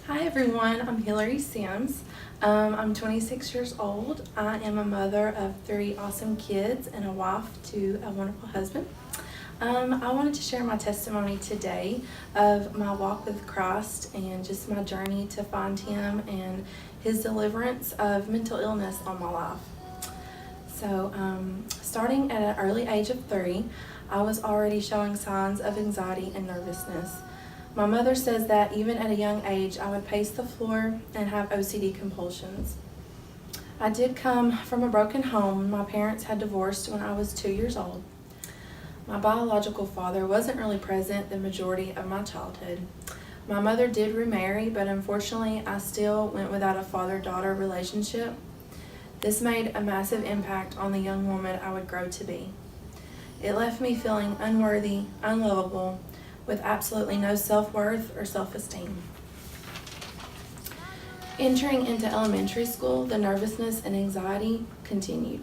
Hi everyone, I'm Hillery Sims. I'm 26 years old. I am a mother of 3 awesome kids and a wife to a wonderful husband. I wanted to share my testimony today of my walk with Christ and just my journey to find Him and His deliverance of mental illness on my life. So, starting at an early age of 3, I was already showing signs of anxiety and nervousness. My mother says that even at a young age, I would pace the floor and have OCD compulsions. I did come from a broken home. My parents had divorced when I was 2 years old. My biological father wasn't really present the majority of my childhood. My mother did remarry, but unfortunately, I still went without a father-daughter relationship. This made a massive impact on the young woman I would grow to be. It left me feeling unworthy, unlovable, with absolutely no self-worth or self-esteem. Entering into elementary school, the nervousness and anxiety continued.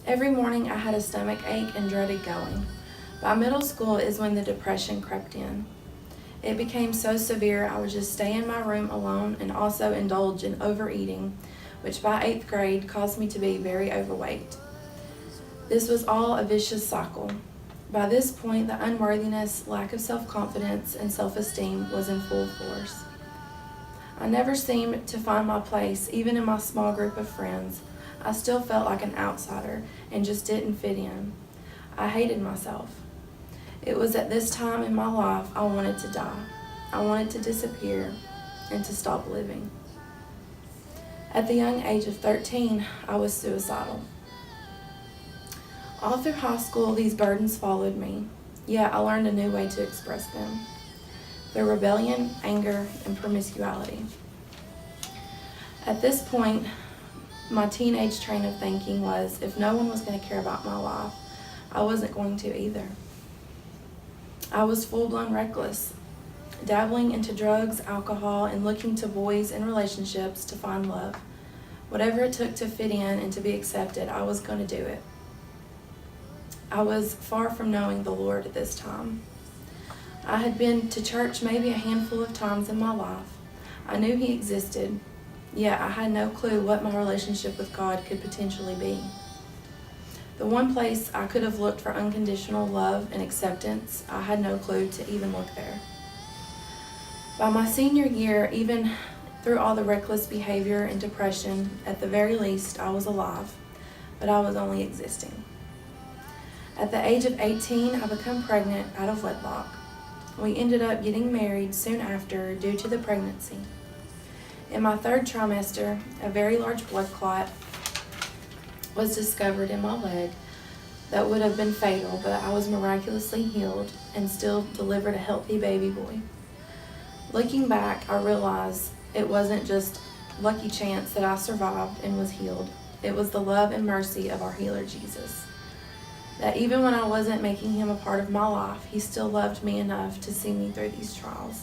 Every morning I had a stomach ache and dreaded going. By middle school is when the depression crept in. It became so severe I would just stay in my room alone and also indulge in overeating, which by 8th grade caused me to be very overweight. This was all a vicious cycle. By this point, the unworthiness, lack of self-confidence, and self-esteem was in full force. I never seemed to find my place, even in my small group of friends. I still felt like an outsider and just didn't fit in. I hated myself. It was at this time in my life I wanted to die. I wanted to disappear and to stop living. At the young age of 13, I was suicidal. All through high school, these burdens followed me, yet I learned a new way to express them: through rebellion, anger, and promiscuity. At this point, my teenage train of thinking was, if no one was going to care about my life, I wasn't going to either. I was full-blown reckless, dabbling into drugs, alcohol, and looking to boys and relationships to find love. Whatever it took to fit in and to be accepted, I was going to do it. I was far from knowing the Lord at this time. I had been to church maybe a handful of times in my life. I knew He existed, yet I had no clue what my relationship with God could potentially be. The one place I could have looked for unconditional love and acceptance, I had no clue to even look there. By my senior year, even through all the reckless behavior and depression, at the very least, I was alive, but I was only existing. At the age of 18, I became pregnant out of wedlock. We ended up getting married soon after due to the pregnancy. In my 3rd trimester, a very large blood clot was discovered in my leg that would have been fatal, but I was miraculously healed and still delivered a healthy baby boy. Looking back, I realized it wasn't just lucky chance that I survived and was healed. It was the love and mercy of our healer Jesus. That even when I wasn't making Him a part of my life, He still loved me enough to see me through these trials.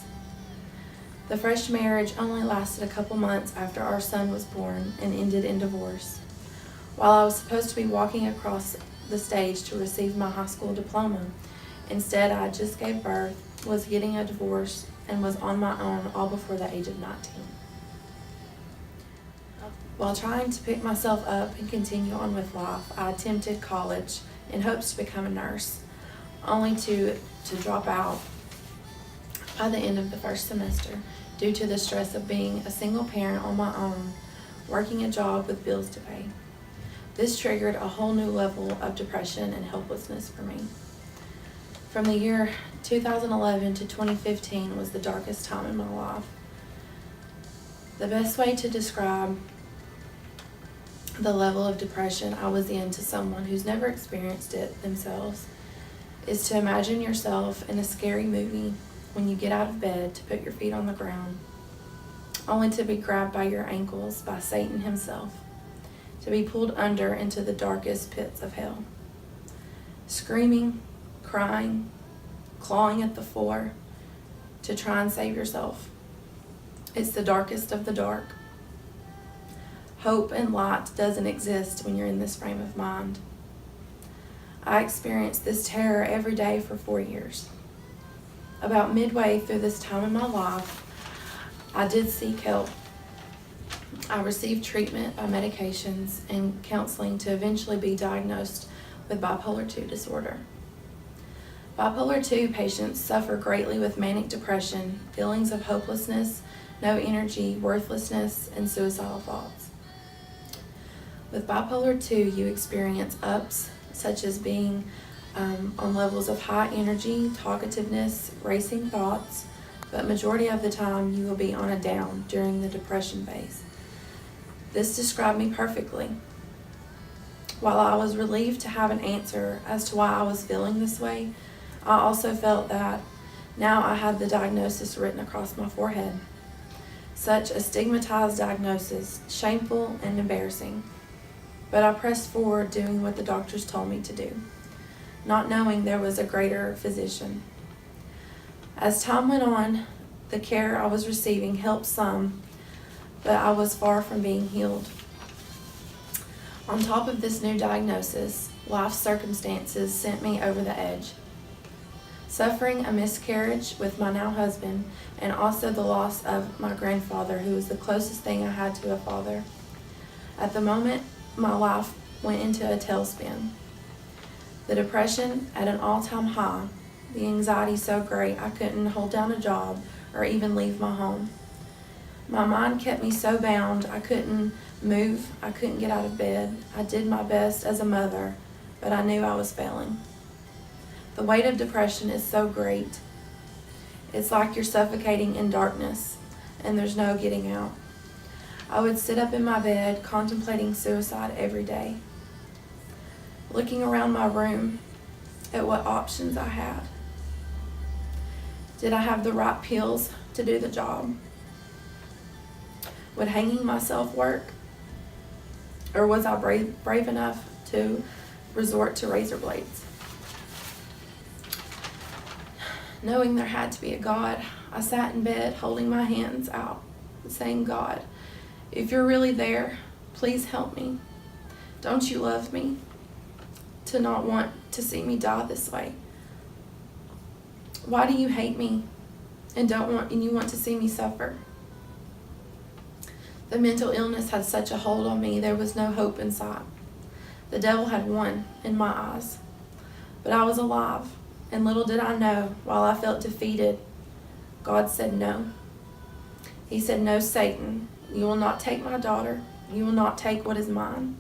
The fresh marriage only lasted a couple months after our son was born and ended in divorce. While I was supposed to be walking across the stage to receive my high school diploma, instead I just gave birth, was getting a divorce, and was on my own all before the age of 19. While trying to pick myself up and continue on with life, I attempted college in hopes to become a nurse, only to drop out by the end of the first semester due to the stress of being a single parent on my own, working a job with bills to pay. This triggered a whole new level of depression and helplessness for me. From the year 2011 to 2015 was the darkest time in my life. The best way to describe the level of depression I was in to someone who's never experienced it themselves is to imagine yourself in a scary movie when you get out of bed to put your feet on the ground, only to be grabbed by your ankles by Satan himself, to be pulled under into the darkest pits of hell. Screaming, crying, clawing at the floor to try and save yourself. It's the darkest of the dark. Hope and light doesn't exist when you're in this frame of mind. I experienced this terror every day for 4 years. About midway through this time in my life, I did seek help. I received treatment by medications and counseling to eventually be diagnosed with bipolar II disorder. Bipolar II patients suffer greatly with manic depression, feelings of hopelessness, no energy, worthlessness, and suicidal thoughts. With bipolar II, you experience ups, such as being on levels of high energy, talkativeness, racing thoughts, but majority of the time you will be on a down during the depression phase. This described me perfectly. While I was relieved to have an answer as to why I was feeling this way, I also felt that now I had the diagnosis written across my forehead. Such a stigmatized diagnosis, shameful and embarrassing. But I pressed forward doing what the doctors told me to do, not knowing there was a greater physician. As time went on, the care I was receiving helped some, but I was far from being healed. On top of this new diagnosis, life circumstances sent me over the edge. Suffering a miscarriage with my now husband, and also the loss of my grandfather, who was the closest thing I had to a father. At the moment, my life went into a tailspin. The depression at an all-time high, the anxiety so great I couldn't hold down a job or even leave my home. My mind kept me so bound I couldn't move, I couldn't get out of bed. I did my best as a mother, but I knew I was failing. The weight of depression is so great. It's like you're suffocating in darkness and there's no getting out. I would sit up in my bed contemplating suicide every day, looking around my room at what options I had. Did I have the right pills to do the job? Would hanging myself work? Or was I brave enough to resort to razor blades? Knowing there had to be a God, I sat in bed holding my hands out, saying, God, if you're really there, please help me. Don't you love me to not want to see me die this way? Why do you hate me and you want to see me suffer? The mental illness had such a hold on me, there was no hope in sight. The devil had won in my eyes. But I was alive, and little did I know, while I felt defeated, God said no. He said, no, Satan, you will not take my daughter. You will not take what is mine.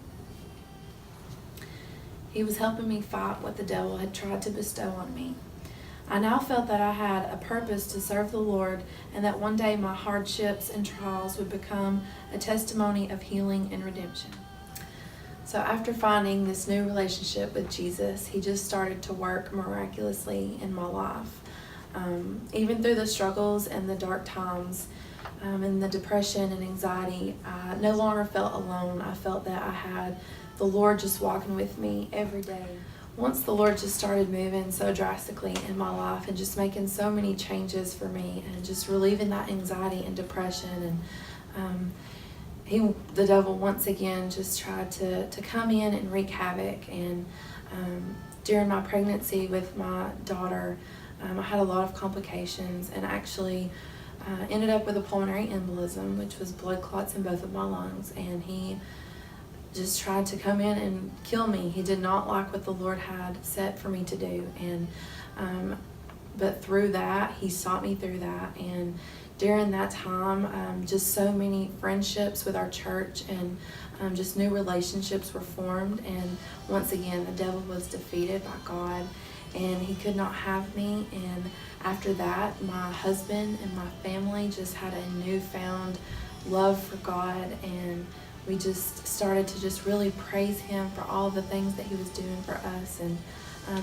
He was helping me fight what the devil had tried to bestow on me. I now felt that I had a purpose to serve the Lord, and that one day my hardships and trials would become a testimony of healing and redemption. So after finding this new relationship with Jesus, he just started to work miraculously in my life. Even through the struggles and the dark times, and the depression and anxiety, I no longer felt alone. I felt that I had the Lord just walking with me every day. Once the Lord just started moving so drastically in my life and just making so many changes for me and just relieving that anxiety and depression, and the devil once again just tried to come in and wreak havoc. And during my pregnancy with my daughter, I had a lot of complications and actually ended up with a pulmonary embolism, which was blood clots in both of my lungs, and he just tried to come in and kill me. He did not like what the Lord had set for me to do, and but through that, he sought me through that. And during that time, just so many friendships with our church and just new relationships were formed. And once again, the devil was defeated by God, and he could not have me. And after that, my husband and my family just had a newfound love for God, and we just started to just really praise him for all the things that he was doing for us, and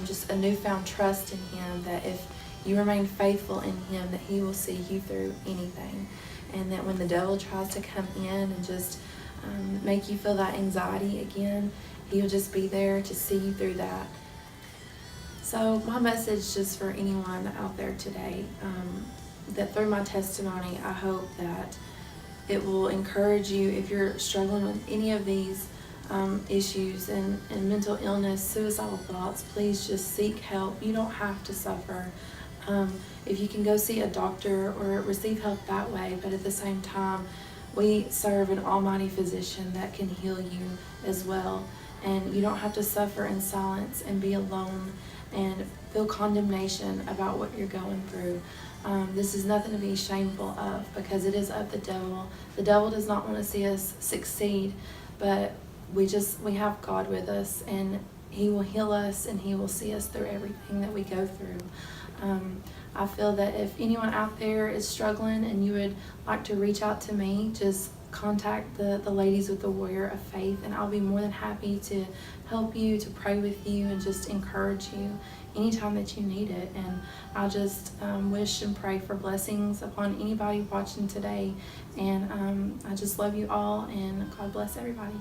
just a newfound trust in him, that if you remain faithful in him, that he will see you through anything. And that when the devil tries to come in and just make you feel that anxiety again, he'll just be there to see you through that. So my message just for anyone out there today, that through my testimony, I hope that it will encourage you if you're struggling with any of these issues and mental illness, suicidal thoughts. Please just seek help. You don't have to suffer. If you can go see a doctor or receive help that way, but at the same time, we serve an almighty physician that can heal you as well. And you don't have to suffer in silence and be alone and feel condemnation about what you're going through. This is nothing to be shameful of, because it is of the devil. The devil does not want to see us succeed, but we have God with us, and he will heal us, and he will see us through everything that we go through. I feel that if anyone out there is struggling and you would like to reach out to me, just contact the ladies with the Warrior of Faith, and I'll be more than happy to help you, to pray with you, and just encourage you anytime that you need it. And I just wish and pray for blessings upon anybody watching today. And I just love you all, and God bless everybody.